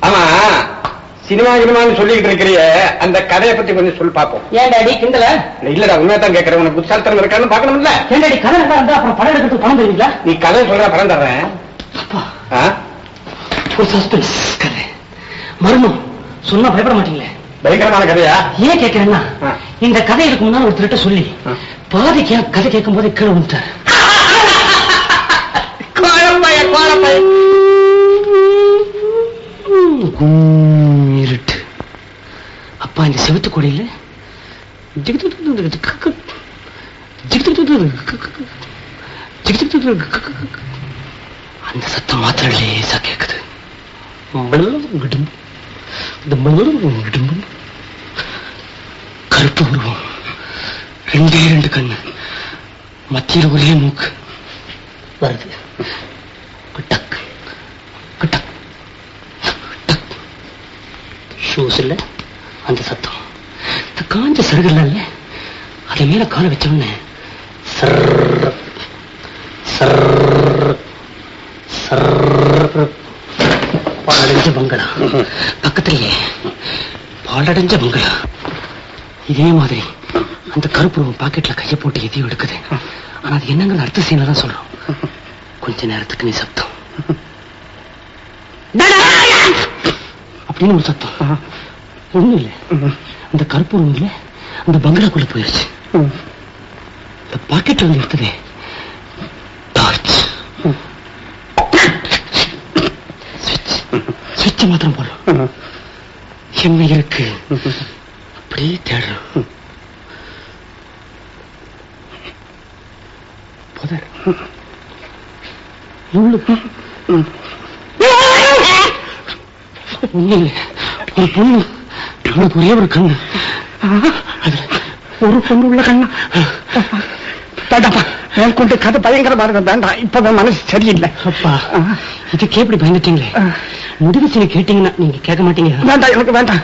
ஆமா, சினிமா சினிமான்னு சொல்லிட்டு இருக்கிறிய அந்த கதையை பத்தி கொஞ்சம் சொல்லி பாப்போம். ஏன் டாடி கிண்டல? இல்லடா, உண்மைதான் கேட்கறேன். உனக்கு புத்தாலித்தனம் இருக்கான்னு பாக்கணும்ல. ஏன் டாடி கதை இருந்தா அப்புறம் படம் எடுக்கிறதுக்கு பணம் தருவீங்களா? நீ கதை சொல்ற பணம் தர்றேன். ஒரு சஸ்பென்ஸ் கதை, மர்மம் சொன்னா பயப்பட மாட்டீங்களே? பயங்கரமான கதையா? ஏன் கேட்கிறேன்னா, இந்த கதை இருக்கு முன்னாள் ஒரு திருட்ட சொல்லி பாதி கதை கேட்கும் போது கீழே வந்துட்டார். இருட்டு. அப்பா இந்த செவத்து கொடையில அந்த சத்தம் மாத்திரம் லேசா கேக்குது. கருப்பு உருவம், ரெண்டு கண்ணு, மத்தியில் ஒரே மூக்கு வருது. டக் டக் டக். ஷூஸ் இல்ல, அந்த சத்தம். இந்த காஞ்ச சருகல்ல இல்ல, அதை மேல கால வச்சோன்னு பாலடைஞ்ச பங்களா, பக்கத்திலேயே பாலடைஞ்ச பங்களா. இதே மாதிரி அந்த கருப்பு பாக்கெட்ல கையை போட்டு எதையும் எடுக்குது. ஆனா அது என்னங்கிற அர்த்த சீனை தான் சொல்றோம். கொஞ்ச நேரத்துக்கு நீ சத்தம் அப்படின்னு ஒரு சத்தம். ஒண்ணும் இல்லை, அந்த கருப்பு இல்ல அந்த பங்களாக்குள்ள போயிருச்சு. இந்த பாக்கெட்ல வந்து எடுத்ததே டார்ச். சுவிட்ச மாத்திரம் போடுறோம். என்ன இருக்கு அப்படியே தேடுறோம். புதர் ஒரு பொண்ணு, அவனுக்கு ஒரே ஒரு கண்ணு, ஒரு பொண்ணு உள்ள கண்ணு. கொண்டு கதை பயங்கரமா இருக்க வேண்டாம். இப்ப மனசு சரியில்லை. அப்பா, இதுக்கு எப்படி பயந்துட்டீங்களே? முடிவு செய்ய கேட்டீங்கன்னா நீங்க கேட்க மாட்டீங்க. வேண்டாம், எனக்கு வேண்டாம்.